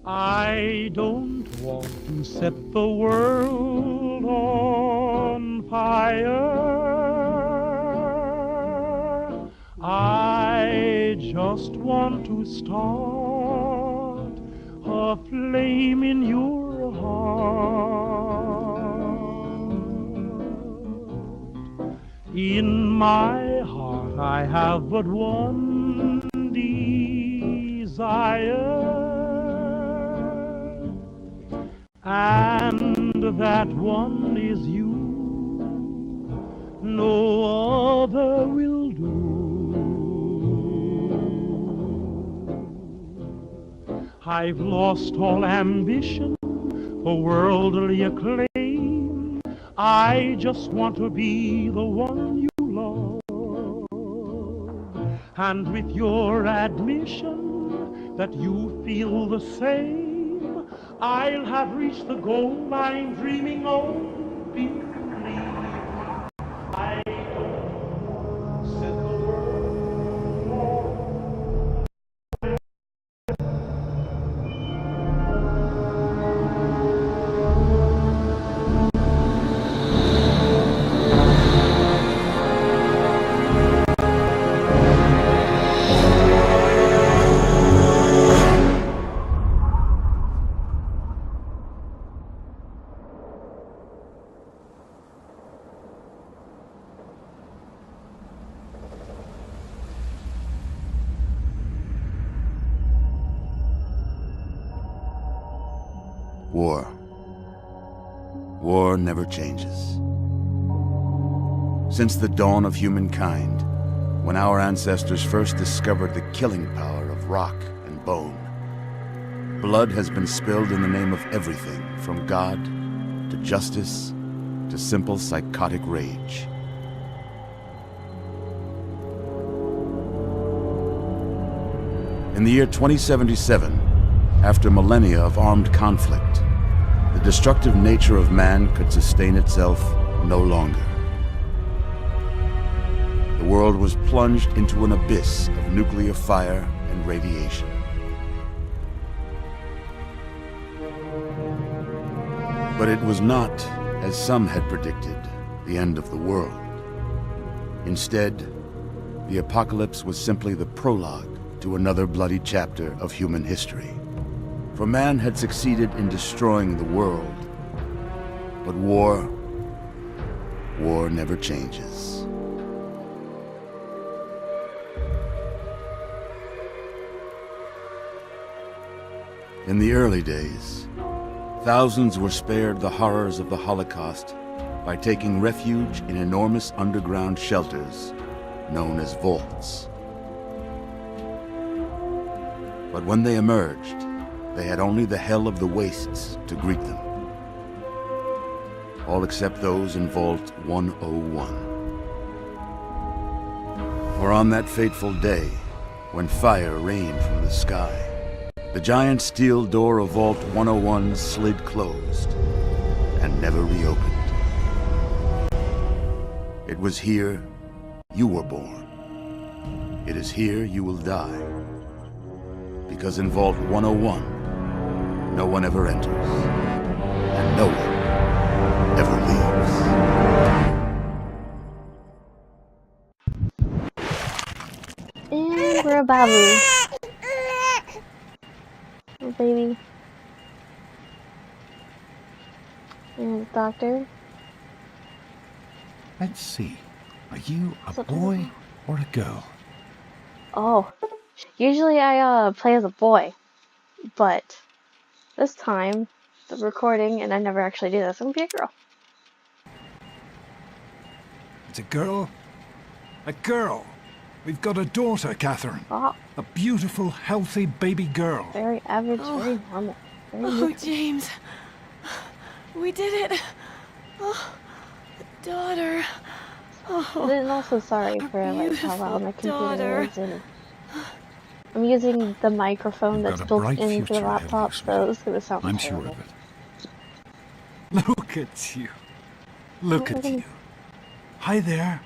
I don't want to set the world on fire. I just want to start a flame in your heart. In my heart I have but one desire, and that one is you. No other will do. I've lost all ambition for worldly acclaim. I just want to be the one you love. And with your admission that you feel the same, I'll have reached the goal I'm dreaming of. Believe me, I don't set the world. War. War never changes. Since the dawn of humankind, when our ancestors first discovered the killing power of rock and bone, blood has been spilled in the name of everything from God to justice to simple psychotic rage. In the year 2077, after millennia of armed conflict, the destructive nature of man could sustain itself no longer. The world was plunged into an abyss of nuclear fire and radiation. But it was not, as some had predicted, the end of the world. Instead, the apocalypse was simply the prologue to another bloody chapter of human history. For man had succeeded in destroying the world, but war never changes. In the early days, thousands were spared the horrors of the Holocaust by taking refuge in enormous underground shelters known as vaults. But when they emerged, they had only the hell of the wastes to greet them. All except those in Vault 101. For on that fateful day, when fire rained from the sky, the giant steel door of Vault 101 slid closed and never reopened. It was here you were born. It is here you will die. Because in Vault 101, no one ever enters, and no one ever leaves. And we're a babu. Oh, baby. And doctor. Let's see. Are you a boy or a girl? Oh, usually I play as a boy, but this time the recording, and I never actually do this, I'm gonna be a girl. It's a girl? A girl! We've got a daughter, Catherine. Oh, A beautiful, healthy baby girl. very average, very normal. Very neutral. James. We did it. Oh, daughter. Oh, And I'm also sorry for like how loud my computer daughter. is, and I'm using the microphone You've that's got a built bright into the future ahead of laptop, you, so it's gonna sound I'm terrible. sure of it. Look at you. Look at you. Hi there.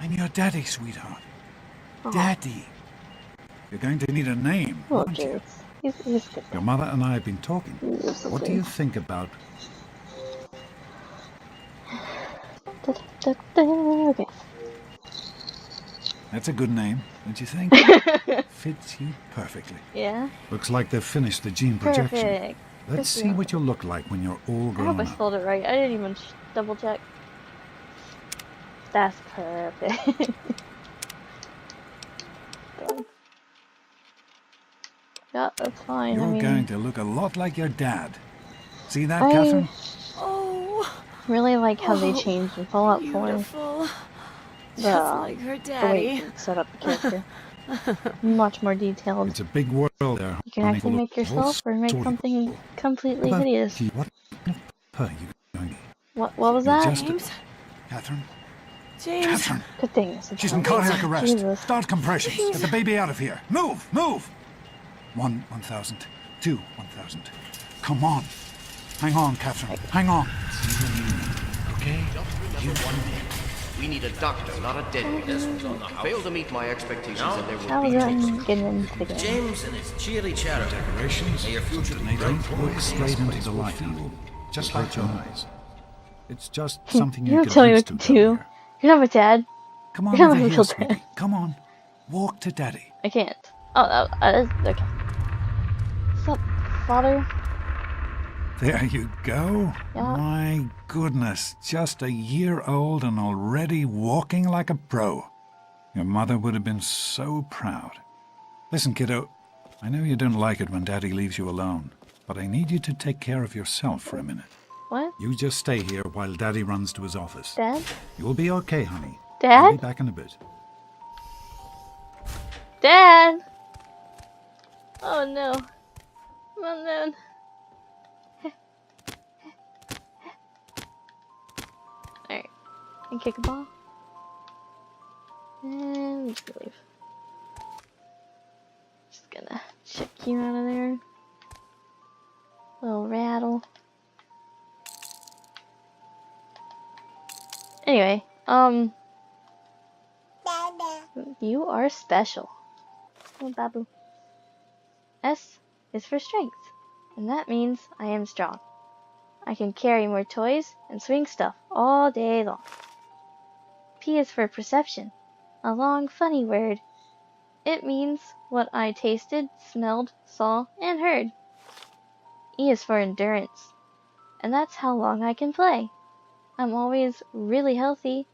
I'm your daddy, sweetheart. Aw. Daddy. You're going to need a name, Oh, aren't you? jeez. He's good. Your mother and I have been talking. He's What do you think about... Okay. That's a good name, don't you think? Fits you perfectly. Yeah. Looks like they've finished the gene projection. Perfect. Let's see what you'll look like when you're all I hope grown I up. spelled it right. I didn't even double check. That's perfect. Yeah, that's fine. You're I mean, going to look a lot like your dad. See that, I Catherine? Oh, really like how they changed in Fallout 4 beautiful. the, Just like her the way daddy. you set up the character. Much more detailed. It's a big world there. You can actually make yourself or make something completely hideous. What are you going to be? What was You're that? just James? Catherine? James. Catherine! Good thing this is She's in happening. cardiac arrest. Jesus. Start compressions. Get the baby out of here. Move! Move! 1,000. 2, 1,000. Come on. Hang on, Catherine. Hang on. Okay? Just remember one thing. We need a doctor, not a deadbeat. This was on the house. Failed to meet my expectations and there How will was be that trouble. getting into the game? James and his cheery chatter. Decorations. May your future be They bright. don't look straight into the light. Just like your eyes. It's just something You you don't get tell me used what to to down do. here. You're not my dad. Come on You're not over my here, real sweetie. dad. Come on. Walk to Daddy. I can't. Oh, okay. What's up, father? There you go. Yeah. My goodness, just a year old and already walking like a pro. Your mother would have been so proud. Listen, kiddo, I know you don't like it when Daddy leaves you alone, but I need you to take care of yourself for a minute. What? You just stay here while Daddy runs to his office. Dad? You'll be okay, honey. Dad? I'll be back in a bit. Dad! Oh no. Come on then. Alright. And kick a ball. And we just leave. Just gonna check you out of there. Little rattle. Anyway, you are special. Oh, Babu. S is for strength, and that means I am strong. I can carry more toys and swing stuff all day long. P is for perception, a long, funny word. It means what I tasted, smelled, saw, and heard. E is for endurance, and that's how long I can play. I'm always really healthy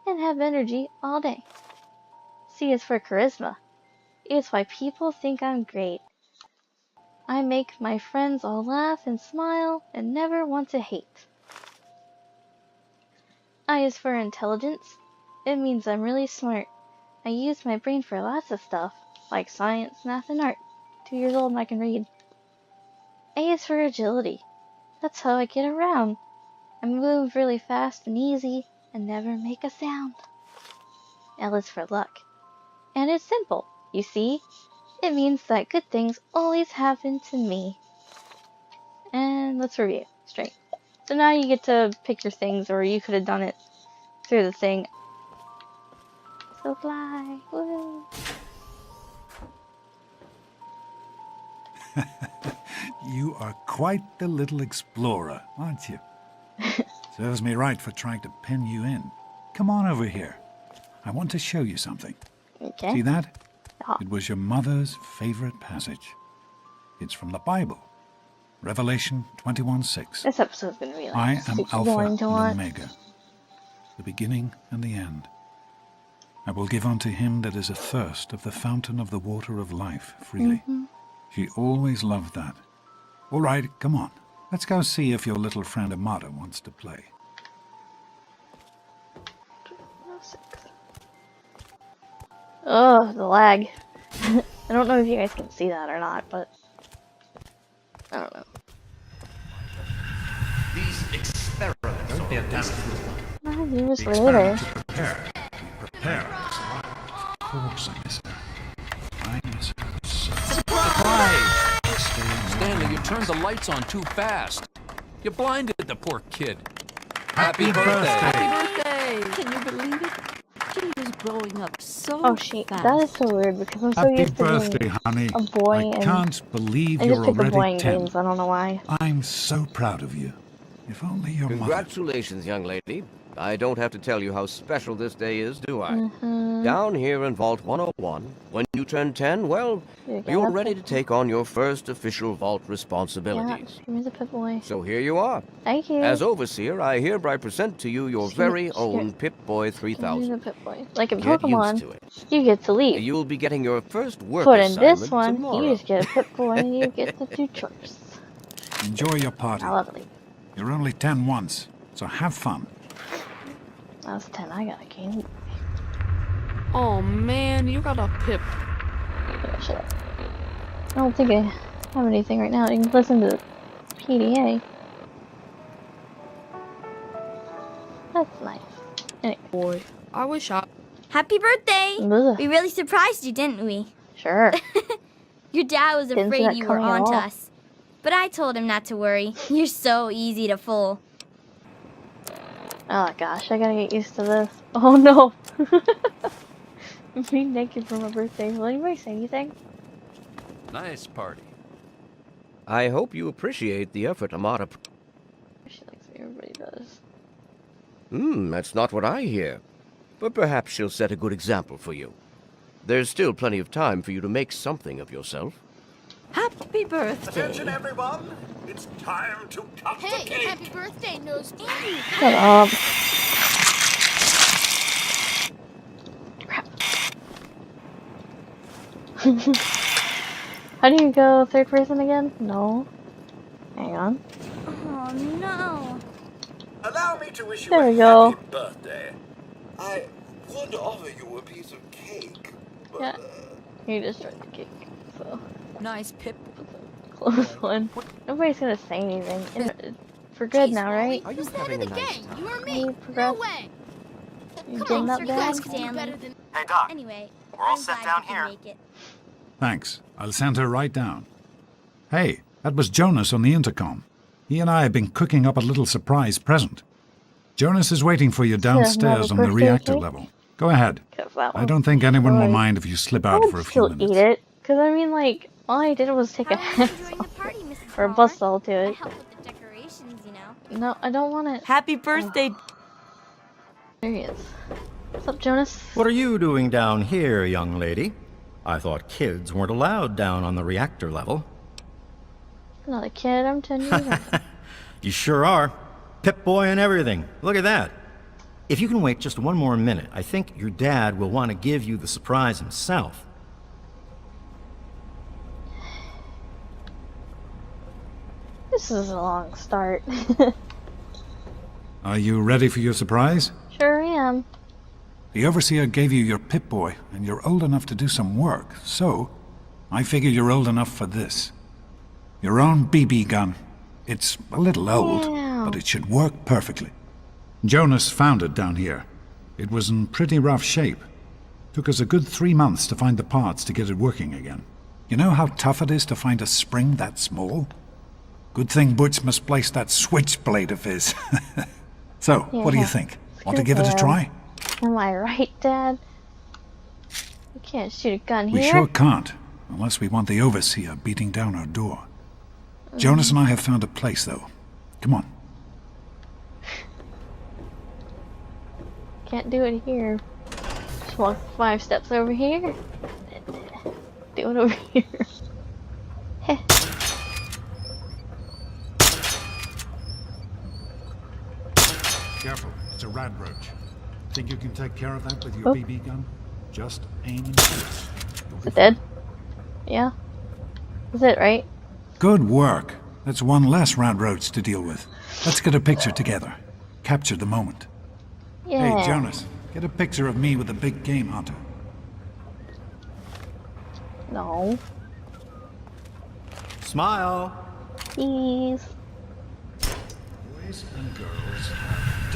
and have energy all day. C is for charisma. It's why people think I'm great. I make my friends all laugh and smile and never want to hate. I is for intelligence. It means I'm really smart. I use my brain for lots of stuff, like science, math, and art. 2 years old and I can read. A is for agility. That's how I get around. I move really fast and easy and never make a sound. L is for luck. And it's simple, you see. It means that good things always happen to me. And let's review. Strength. So now you get to pick your things, or you could have done it through the thing. So fly. Woo. You are quite the little explorer, aren't you? Serves me right for trying to pen you in. Come on over here. I want to show you something. Okay. See that? Yeah. It was your mother's favorite passage. It's from the Bible. Revelation 21:6. This episode's gonna be like I am super Alpha boring and to watch. Omega, the beginning and the end. I will give unto him that is athirst of the fountain of the water of life freely. She always loved that. All right, come on. Let's go see if your little friend Amada wants to play. Oh, the lag. I don't know if you guys can see that or not, but I don't know. These experiments are damn I'll do this The for later. experiment to prepare. Prepare. Of course I miss her. I miss her so. Stanley, you turned the lights on too fast. You blinded the poor kid. Happy birthday. Happy birthday! Can you believe it? Jade is growing up so Oh shit, fast. that is so weird because I'm so Happy used to being birthday, honey. a boy I and can't believe I you're just pick a boy already in 10. games. I don't know why. I'm so proud of you. If only your mother... Congratulations, young lady. I don't have to tell you how special this day is, do I? Mm-hmm. Down here in Vault 101, when you turn 10, well, You get you're a ready to Pip- take on your first official Vault Yeah, responsibilities. give me the Pip Boy. So here you are. Thank you. As Overseer, I hereby present to you your Just give me- very just give- own Pip-Boy Give me 3000. the Pip Boy. Like in Get used Pokemon, to it. you get to leave. You'll be getting your first work But in this assignment one, tomorrow. you just get a Pip Boy and you get to do chores. Enjoy your party. I love it. You're only 10 once, so have fun. I was 10, I got a game. Oh man, you got a Pip. Yeah, shut up. I don't think I have anything right now. You can listen to PDA. That's nice. Anyway, Boy, I wish I... Happy birthday! ugh, We really surprised you, didn't we? sure. Your dad was Didn't see afraid that you were coming at onto all. us. But I told him not to worry. You're so easy to fool. Oh gosh, I gotta get used to this. Oh no! Me naked for my birthday. Will anybody say anything? Nice party. I hope you appreciate the effort Amada... She likes me, everybody does. That's not what I hear. But perhaps she'll set a good example for you. There's still plenty of time for you to make something of yourself. Happy birthday. Attention, everyone! It's time to cut the cake! Happy birthday, Nose Shut up. Crap. How do you go third person again? No. Hang on. Oh no. Allow me to wish you There a we go. happy birthday. I would offer you a piece of cake, but... Yeah. You just tried the cake, so Nice Pip. close one. Nobody's gonna say anything. For good now, right? Are you Who's the head having of a the nice gang? time? You or Are me? you No progress? way. You Come getting on, up Sir there? Quest Stanley. can do better than... Hey, Doc. Anyway, We're all I'm set glad down you can here. make it. Thanks. I'll send her right down. Hey, that was Jonas on the intercom. He and I have been cooking up a little surprise present. Jonas is waiting for you downstairs on the birthday reactor cake? level. Go ahead. 'Cause that I one's don't think anyone will destroyed. mind if you slip I out would for a few still minutes. eat it. Cause I mean, like, all I did was take a How are you hat enjoying the party, Mrs. or a Palmer? bust all to I it. help with the decorations, you know. No, I don't want it. Happy birthday. There he is. What's up, Jonas? What are you doing down here, young lady? I thought kids weren't allowed down on the reactor level. I'm not a kid. I'm 10 years old. You sure are. Pip-Boy and everything. Look at that. If you can wait just one more minute, I think your dad will want to give you the surprise himself. This is a long start. Are you ready for your surprise? Sure am. The Overseer gave you your Pip-Boy, and you're old enough to do some work, so I figure you're old enough for this. Your own BB gun. It's a little old, Wow. but it should work perfectly. Jonas found it down here. It was in pretty rough shape. Took us a good 3 months to find the parts to get it working again. You know how tough it is to find a spring that small? Good thing Butch misplaced that switchblade of his. So, what do you Yeah. think? Want to give it a try? Am I right, Dad? You can't shoot a gun We here. sure can't, unless we want the Overseer beating down our door. Jonas and I have found a place, though. Come on. Can't do it here. Just walk 5 steps over here. Do it over here. Heh. Careful, it's a rad roach. Think you can take care of that with your Oh. BB gun? Just aim and shoot. Is it dead? Yeah. Is it right? Good work. That's one less rad roach to deal with. Let's get a picture together. Capture the moment. Yeah. Hey, Jonas, get a picture of me with the big game hunter. No. Smile. Please. Boys and girls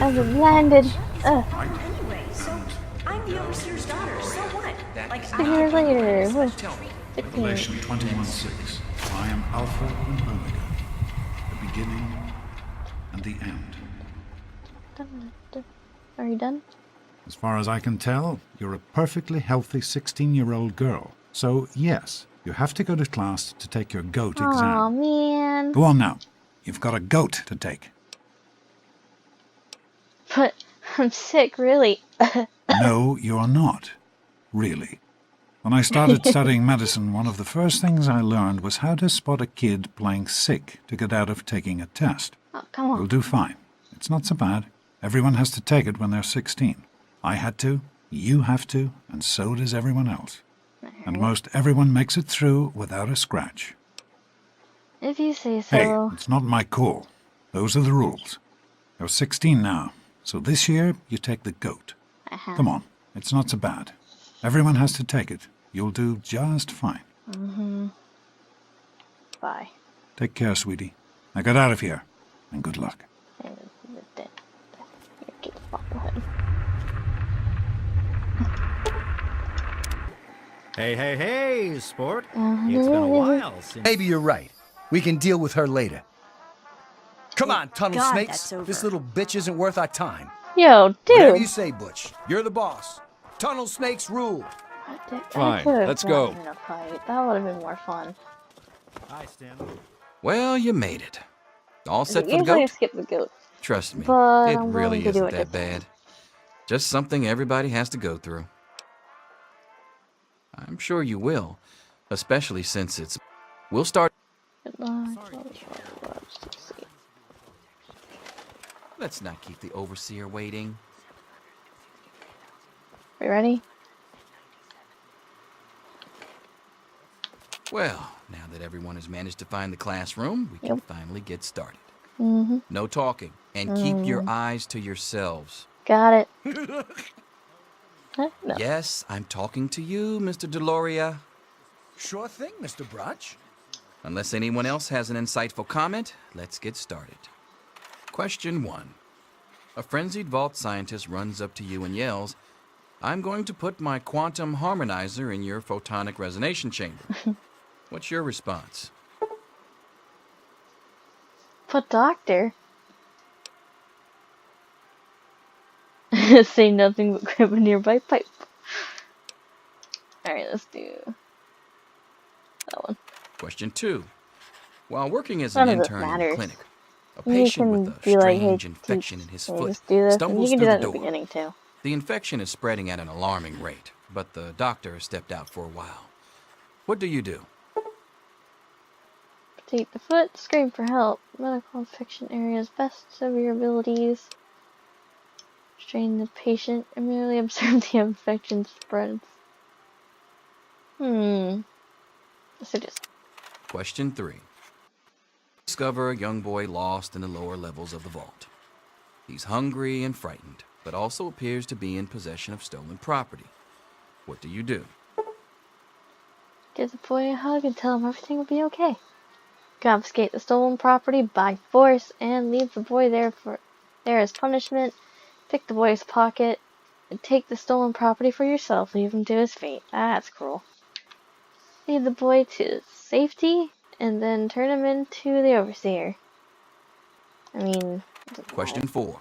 As it landed. Anyway, so I'm the overseer's daughter, so what? Like, 6 years later. What? 16. Revelation 21:6. I am Alpha and Omega, the beginning and the end. Dun, dun. Are you done? As far as I can tell, you're a perfectly healthy 16-year-old girl. So, yes, you have to go to class to take your goat Aw, exam. man. Go on now. You've got a goat to take. But I'm sick, really. No, you're not. Really. When I started studying medicine, one of the first things I learned was how to spot a kid playing sick to get out of taking a test. Oh, come on. You'll do fine. It's not so bad. Everyone has to take it when they're 16. I had to, you have to, and so does everyone else. And most everyone makes it through without a scratch. If you say so. Hey, it's not my call. Those are the rules. You're 16 now, so this year you take the goat. Come on, it's not so bad. Everyone has to take it. You'll do just fine. Bye. Take care, sweetie. Now get out of here, and good luck. Get the bobblehead. Hey, sport. It's been a while since... Maybe you're right. We can deal with her later. Come on, tunnel God, snakes. that's over. This little bitch isn't worth our time. Yo, Whatever you dude. say, Butch. You're the boss. Tunnel snakes rule. Fine, could've let's go. gotten in a fight. That would have been more fun. Hi, Stanley. Well, you made it. All set for the Usually I goat? skip the goat. Trust me, But it I'm really willing to do isn't it that bad. Just something everybody has to go through. I'm sure you will, especially since it's... We'll start... Let's not keep the overseer waiting. You ready? Well, now that everyone has managed to find the classroom, we can finally get started. Mm-hmm. No talking, and keep your eyes to yourselves. Got it. Huh? No. Yes, I'm talking to you, Mr. Deloria. Sure thing, Mr. Brunch. Unless anyone else has an insightful comment, let's get started. Question 1. A frenzied vault scientist runs up to you and yells, "I'm going to put my quantum harmonizer in your photonic resonation chamber." What's your response? But doctor. Say nothing but grab a nearby pipe. Alright, let's do that one. Question 2. While working as None an of it intern in the matters. clinic, a You patient can with a be like, hey, strange infection in his can you foot just do this? And stumbles you can do through that the at the door. beginning too. The infection is spreading at an alarming rate, but the doctor has stepped out for a while. What do you do? Take the foot, scream for help. Medical infection areas, best of your abilities. Strain the patient, and merely observe the infection spreads. So just Question 3. Discover a young boy lost in the lower levels of the vault. He's hungry and frightened, but also appears to be in possession of stolen property. What do you do? give the boy a hug and tell him everything will be okay. Confiscate the stolen property by force and leave the boy there as punishment. Pick the boy's pocket and take the stolen property for yourself. Leave him to his fate. That's cruel. Lead the boy to safety and then turn him into the overseer. I mean... Question 4.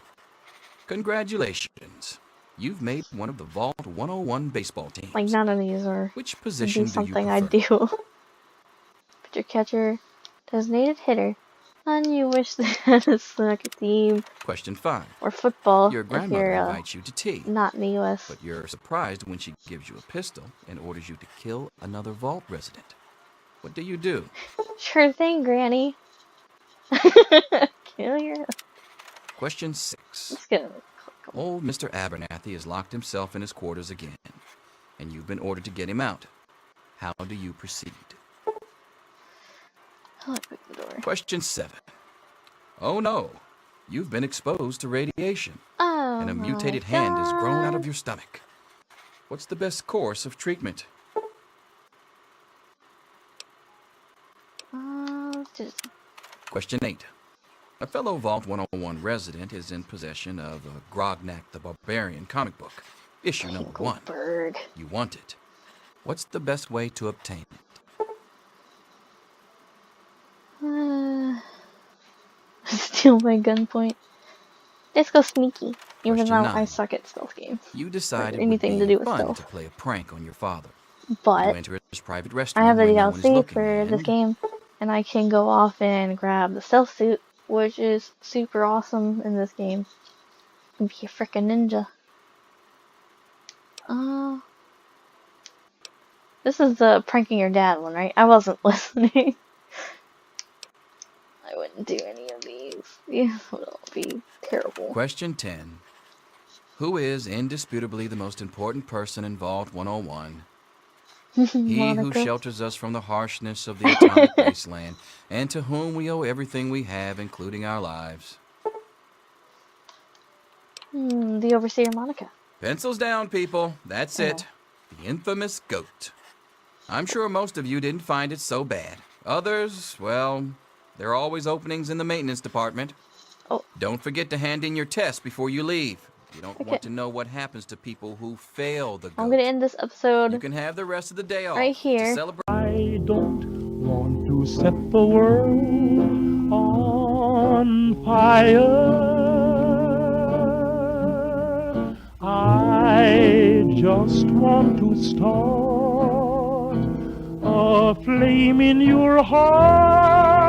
Congratulations. You've made one of the Vault 101 baseball teams. Like, none of these are... Which position do you something prefer? I do. Pitcher, catcher, designated hitter. And you wish they had a soccer team. Question 5. Or football. Your if grandmother you're, invites you to tea. not in the U.S. But you're surprised when she gives you a pistol and orders you to kill another Vault resident. What do you do? Sure thing, Granny. Kill your... Question 6. Let's get it. Old Mr. Abernathy has locked himself in his quarters again, and you've been ordered to get him out. How do you proceed? I'll open the door. Question 7. Oh no, you've been exposed to radiation, Oh, and a mutated hand has grown out of your stomach. What's the best course of treatment? Just... Question 8. A fellow Vault 101 resident is in possession of a Grognak the Barbarian comic book, issue number 1. Bird. You want it. What's the best way to obtain it? Steal by gunpoint. Let's go sneaky. Even Question though 9. I suck at stealth games. You decided it would anything be to do with fun stealth. to play a prank on your father. You But enter his private I restroom have the when no one is DLC looking, for this and game, and I can go off and grab the stealth suit, which is super awesome in this game. You can be a frickin' ninja. This is the pranking your dad one, right? I wasn't listening. I wouldn't do any of these. These would all be terrible. Question 10. Who is indisputably the most important person in Vault 101? He who shelters us from the harshness of the atomic wasteland, and to whom we owe everything we have, including our lives. The Overseer Monica. Pencils down, people. That's it. The infamous goat. I'm sure most of you didn't find it so bad. Others, well, there are always openings in the maintenance department. Oh. Don't forget to hand in your test before you leave. You don't want to know what happens to people who fail the goat. I'm gonna end this episode. You can have the rest of the day off right here. to celebrate. I don't want to set the world on fire. I just want to start a flame in your heart.